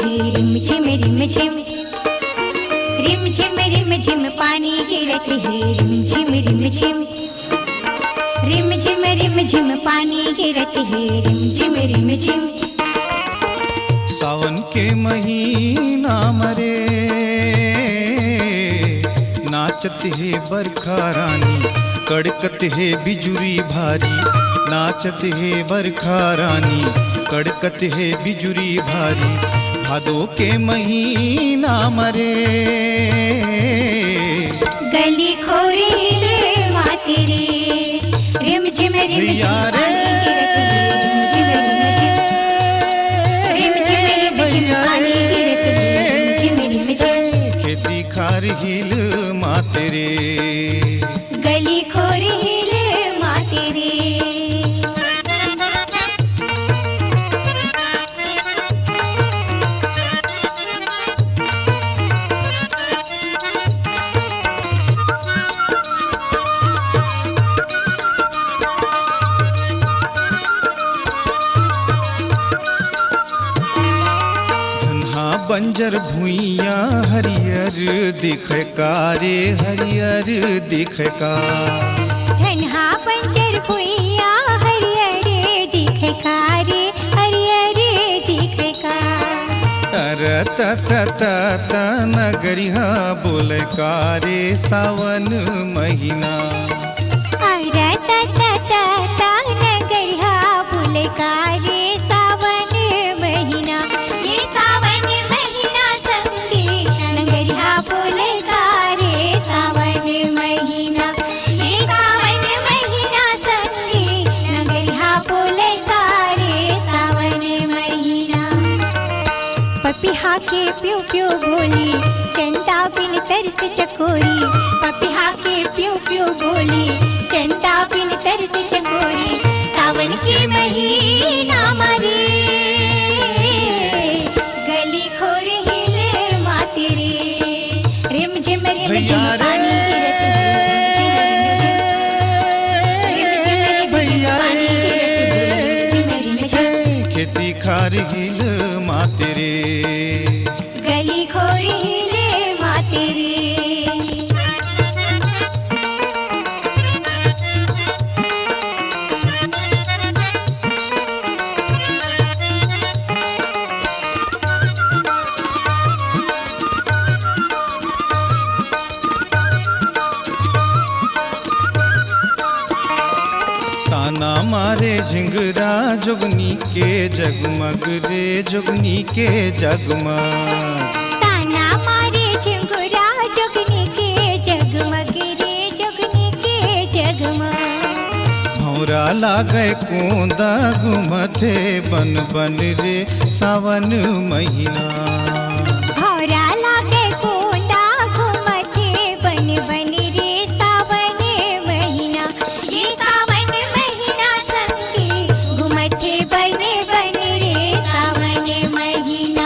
है रिम झिम रिम झिम। रिम झिम पानी गिरत है रिम झिम रिम झिम। रिम झिम पानी गिरत है रिम झिम। सावन के महीना मरे नाचत है बरखा रानी, कड़कत है बिजुरी भारी। नाचत है बरखा रानी, कड़कत है बिजुरी भारी। भादो के महीना मरे गली खोरीले माते रे रिम झिम पानी गिरत है रिम झिम पानी गिरत है रिम। खेती खार हिल माते रे गली खोरीले माते रे। बंजर भुइया हरियर दिखे कारे हरियर दिखे का। धनहा बंजर भुइया हरियर दिखे कारे हरियर दिखे का। अरे त नगरिया बोले कारे सावन महीना। अरे त नगरिया बोले कारे सावन महीना। ये सावन महीना संगे नगरिया बोले कारे सावन महीना। ये सावन महीना संगे नगरिया बोले कारे सावन महीना। पपिहा के प्यू प्यू बोली चंदा बिन तरस चकोरी। पपिहा के प्यू प्यू बोली चंदा बिन तरस चकोरी। सावन के महीना मरे गली खोर हिले माते रे रिम झिम पानी गिरत है पानी गिरत है रिम। खेती खार हिल माते रे गली खोर हिले माते रे। ताना मारे झिंगरा जोगनी के जगमग रे जोगनी के जगमग। ताना मारे झिंगुरा जोगनी के जगमग रे जोगनी के जगमग। भौरा लागे कूंदा घुमथे बन बन रे सावन महीना। भौरा लागे कूंदा घुमथे बन बन रे सावन महीना। ये सावन महीना संगे घुमथे बन बन रे सावन महीना।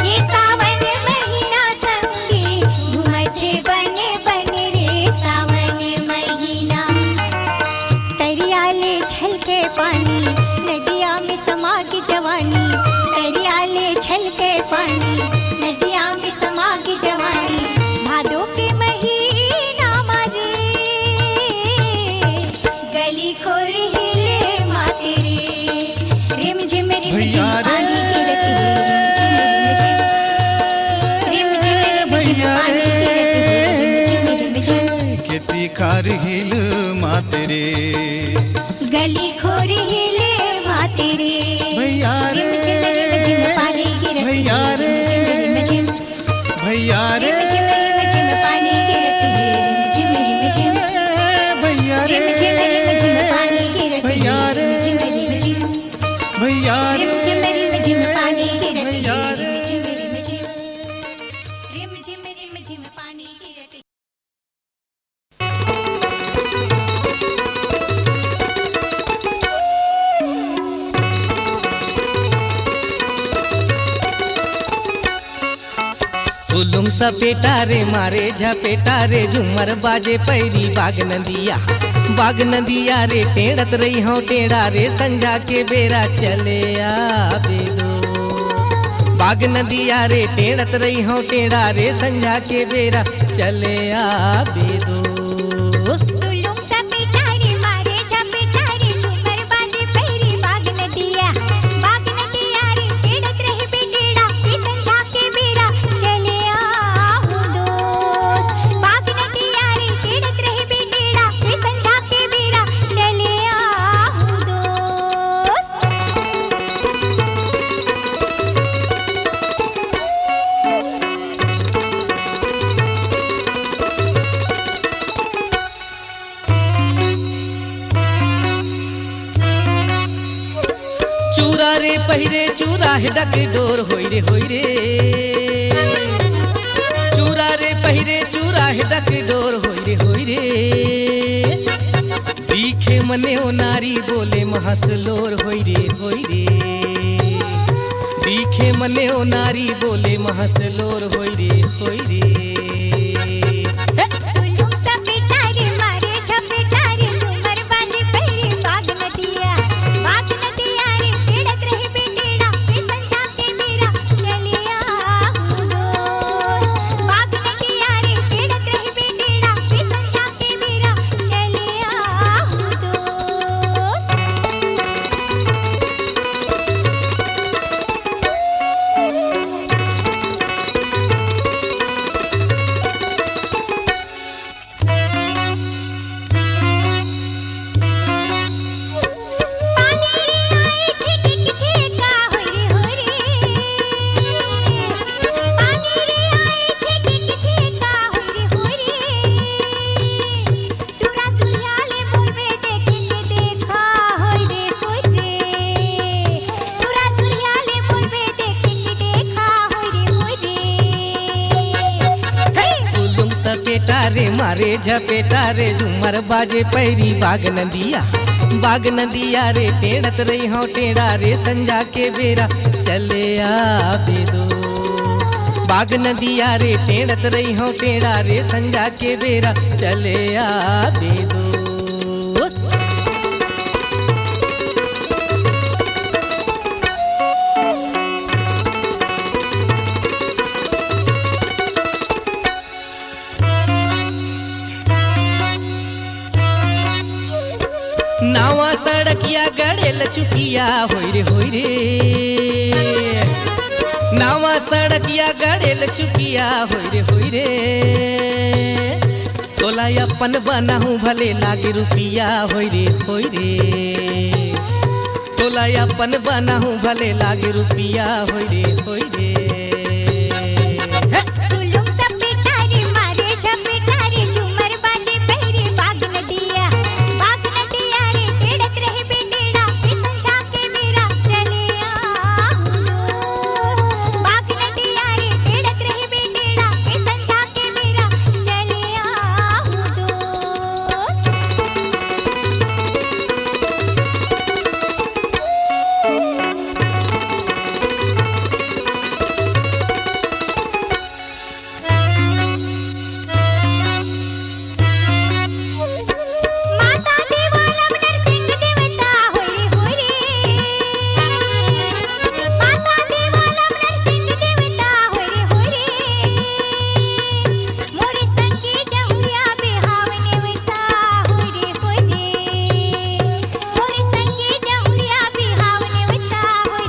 ये सावन महीना संगे घुमथे बन बन रे सावन महीना। तरियाले छलके पानी नदिया में समा की जवानी। तरियाले छलके पानी नदिया में समा की जवानी। भादो के महीना मरे गली खोर हिले माते रे रिम झिम पानी गिरत है रिम झिम पानी गिरत है। खेती खार हिल माते रे गली खोर हिले माते रे भैया रे रिम झिम पानी गिरत भैया रे रिम भैया रे झिम पानी गिरत है रिम झिम भैया रे रिम झिम पानी गिरत भैया रे है झिम भैया रे रिम झिम पानी गिरत भैया है रे रिम झिम पानी गिरत है। सुलुम सपेटा रे मारे झपेटा रे झूमर बाजे पैरी बाग नदिया रे टेढ़त रही हूँ टेढ़ा रे संझा के बेरा चले आवे दो। बाग नदिया रे टेढ़त रही हूँ टेढ़ा रे संझा के बेरा चले आवे दोस्त। सुलुम सपेटा रे मारे झपेटा रे झूमर बाजे पैरी बाग नदिया रे टेढ़त रहे बेटेड़ा ये संझा के बेरा चले आहू दोस्त। बाग नदिया रे टेढ़त रहे बेटेड़ा ये संझा के बेरा चले आहू दोस्त। चूरा रे पहिरे चूरा है डक डोर होई रे चूरा रे पहिरे चूरा है डक डोर होई रे दिखे मने ओ नारी बोले महसलोर होई रे दिखे मने ओ नारी बोले महसलोर होई रे सुलुम सपेटा रे मारे झपेटा रे झूमर बाजे पैरी बाग नदिया रे टेढ़त रहे बेटेड़ा ये संझा के बेरा चले आहू दोस्त। बाग नदिया रे टेढ़त रहे बेटेड़ा ये संझा के बेरा चले आहू दोस्त। पानी रे आए ठेके के ठेका होई रे पानी रे आए ठेके के ठेका होई रे तुरा दुनियाले बोलबे देखे के देखा होई रे तुरा दुनियाले बोलबे देखे के देखा होई रे सुलुम सपेटा रे मारे झपेटा रे झूमर बाजे पैरी बाग नदिया रे टेढ़त रही हूँ टेढ़ा रे संझा के बेरा चले आवे दो। बाग नदिया रे टेढ़त रही हूँ टेढ़ा रे संझा के बेरा चले आवे दो। नावा सड़किया गड़ेल चुकिया होई रे नावा सड़किया गड़ेल चुकिया होई रे तोला अपन बनाहू भले लागे रुपिया होई रे तोला अपन बनाहू भले लागे रुपिया होई रे सुलुम सपेटा रे मारे झपेटा रे झूमर बाजे पैरी बाग नदिया रे टेढ़त रहे बेटेड़ा ये संझा के बेरा चले आहू दोस्त। बाग नदिया रे टेढ़त रहे बेटेड़ा ये संझा के बेरा चले आहू दोस्त। माता देवाला नरसिंह देवता होई रे माता देवाला नरसिंह देवता होई रे मोरे संगे जहुरिया बिहावने वैसा होई रे मोरे संगे जहुरिया बिहावने वैसा होई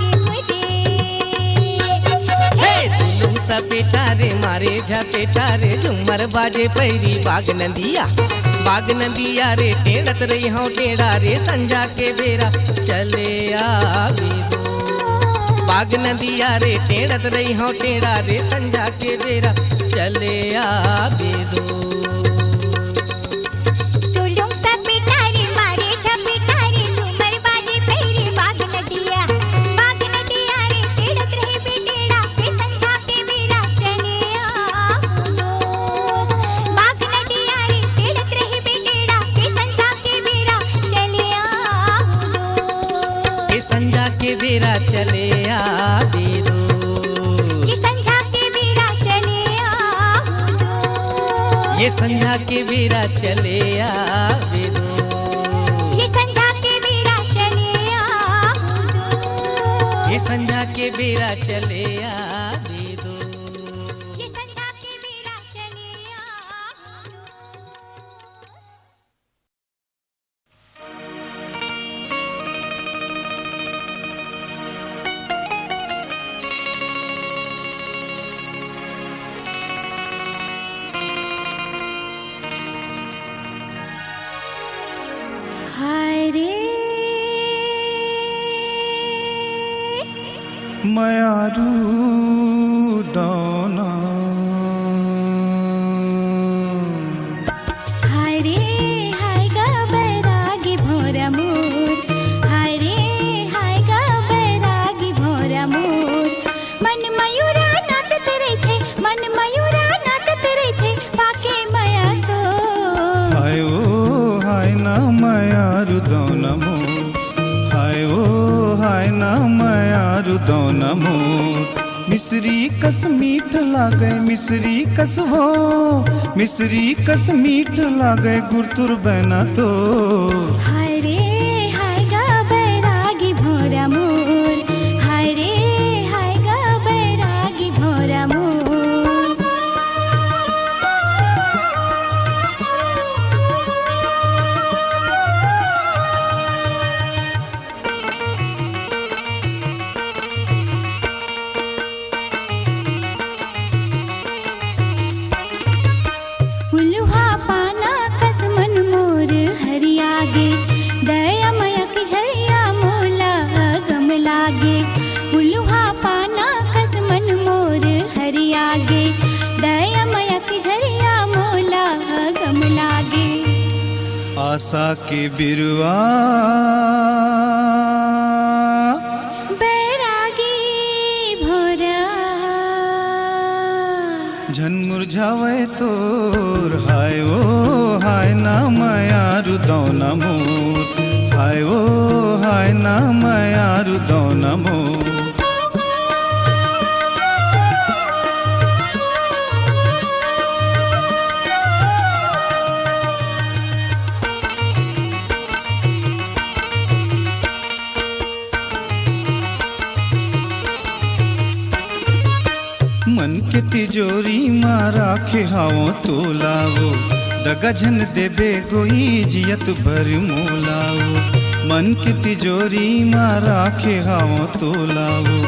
हे सुलुम सपेटा रे मारे झपेटा रे झूमर बाजे पैरी बाग नदिया रे टेढ़त रही हूँ टेढ़ा रे संझा के बेरा चले आवे दो। बाग नदिया रे टेढ़त रही हूँ टेढ़ा रे संझा के बेरा चले आवे दो। सुलुम सपेटा रे मारे झपेटा रे झूमर बाजे पैरी बाग नदिया रे टेढ़त रहे बेटेड़ा ये संझा के बेरा चले आहू दोस्त। बाग नदिया रे टेढ़त रहे बेटेड़ा ये संझा के बेरा चले आहू दोस्त। ये संझा के बेरा चले आवे दो। ये संझा के बेरा चले आहू दोस्त। ये संझा के बेरा चले आवे दो। ये संझा के बेरा चले आहू दोस्त। ये संझा के के बेरा चले आ दे दो। ये संझा के बेरा चले आ दो। हाय रे मयारू दौना हाय रे हाय गा बैरागी भोरा मोर। हाय रे हाय गा बैरागी भोरा मोर। मन मयूरा नाचत रहे, मन मयूरा नाचत रहे, पाके मया सो। हाय ओ हाय ना मयारू दौना मोर। हाय ओ हाय ना मयारू दौना मोर। मिश्री कस मीठ लागे मिश्री कस हो, मिश्री कस मीठ लागे गुरतुर बना तो। हाय रे हाय गा बैरागी भोरा मोर। हाय रे हाय गा बैरागी भोरा मोर। उल्हा पाना कस मन मोर हरियागे, दया मया की झरिया मोला गम लागे। उल्हा पाना कस मन मोर हरियागे, दया मया की झरिया मोला गम लागे। आशा के बिरवा बैरागी भोरा झन मुरझावे तोर। हाय ओ हाय ना मयारू दौना मोर। हाय ओ हाय ना मयारू दौना मोर। मन के तिजोरी माँ राखे हाओ तो लावो, दगा झन देबे गोई जियत भर मोलाओ। मन के तिजोरी माँ राखे हाओ तो लावो,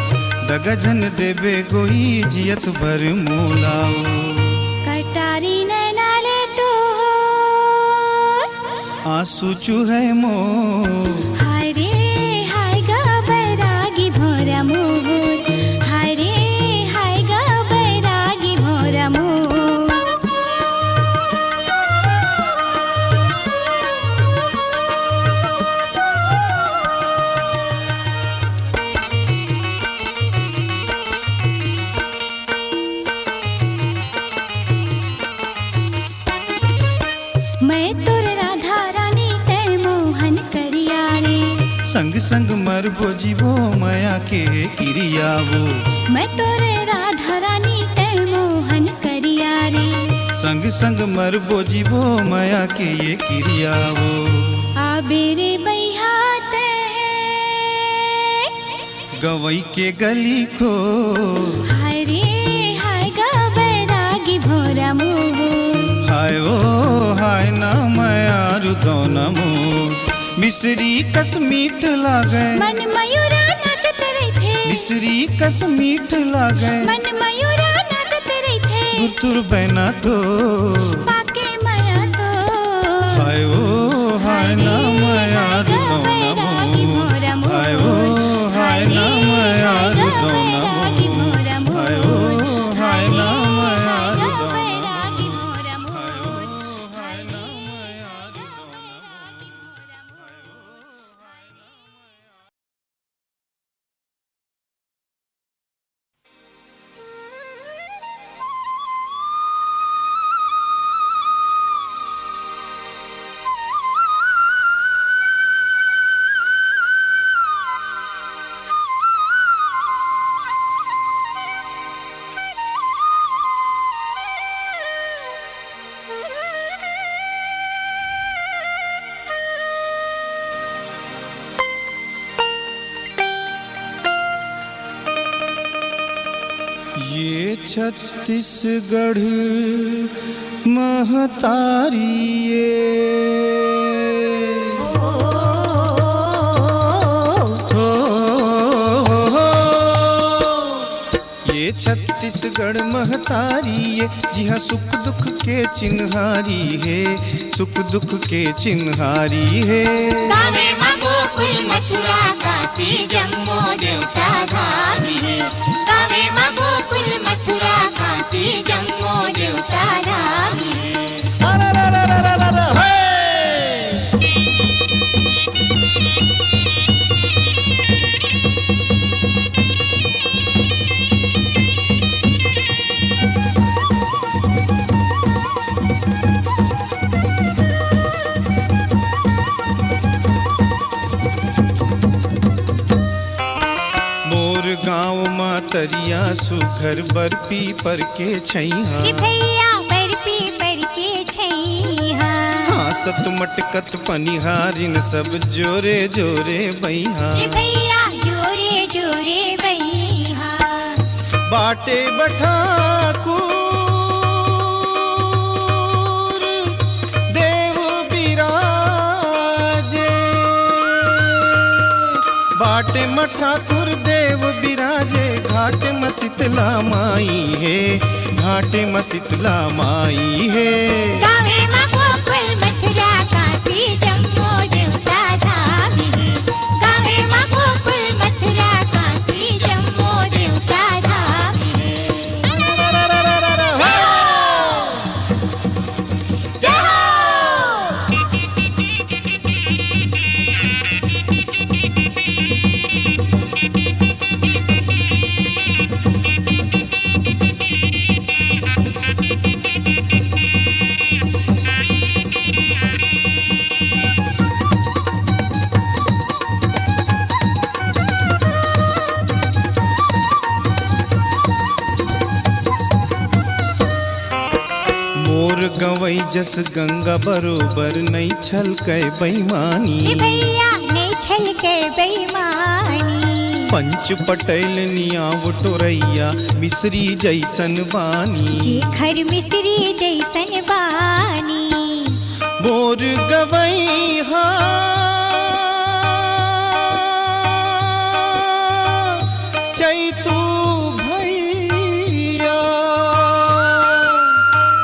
दगा झन देबे गोई जियत भर मोलाओ। कटारी नैनाले तो आंसू चूहे मोर। हाय रे हाय गा बैरागी भोरा मोर। हाय रे हाय गा बैरागी भोरा मोर। मैं तोर राधा रानी तै मोहन करिया रे। संग संग मरबो जीवो माया के किरियावो। मैं तोर राधा रानी तै मोहन करिया रे। संग संग मरबो जीवो माया के ये किरियावो। आबेरे बैहात गवई के गली को। हाय रे हाय गा बैरागी भोरा मोर। हाय ओ हाय ना मयारू दौना मोर। मिश्री कस मीठ लागे मन मयूरा नाचत रहे, मिश्री कस मीठ लागे मन मयूरा नाचत रहे, गुरतुर बना तो। पाके मया सो। हाय ओ हाय ना मयारू दौना मोर। हाय ओ हाय ना मयारू दौना मोर। हाय ओ हाय ना मयारू दौना मोर। हाय ओ हाय ना मयारू दौना मोर। छत्तीसगढ़ महतारी ये छत्तीसगढ़ महतारी है, जी हाँ सुख दुख के चिन्हारी है, सुख दुख के चिन्हारी है। गावे माँ गोकुल मथुरा काशी जम्मू देवता धाम है। गावे माँ गोकुल मथुरा काशी जम्मू देवता धाम है। गाँव मातरिया सुघर बर्फी पर के छैया भैया बर्फी पर के छैया। हाँ सत मटकत पनिहारिन सब जोरे जोरे बैहा भैया जोरे जोरे बैहा। बाटे बठाकुर देव बिराजे, बाटे मठाकुर देव बिराजे, घाटे में शीतला माई है, घाटे में शीतला माई है। गावे माँ गोकुल मथुरा काशी जम्मू देवता धाम है। गावे माँ गोकुल मथुरा काशी जम्मू देवता धाम है। जय हो। मोर गवई जस गंगा बरोबर नहीं छल कै बेईमानी, भैया नहीं छल के बेईमानी। पंच पटेल नियाव टोरैया मिश्री जैसन बानी, जेखर मिश्री जैसन बानी। मोर गवई चैतू भैया,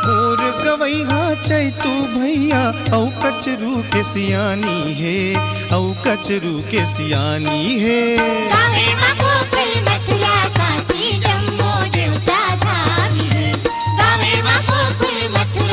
मोर गवई चैतू भैया औ कचरू के सियानी है, औ कचरू के सियानी है। गावे माँ गोकुल मथुरा काशी जम्मू देवता धाम है। गावे माँ गोकुल मथुरा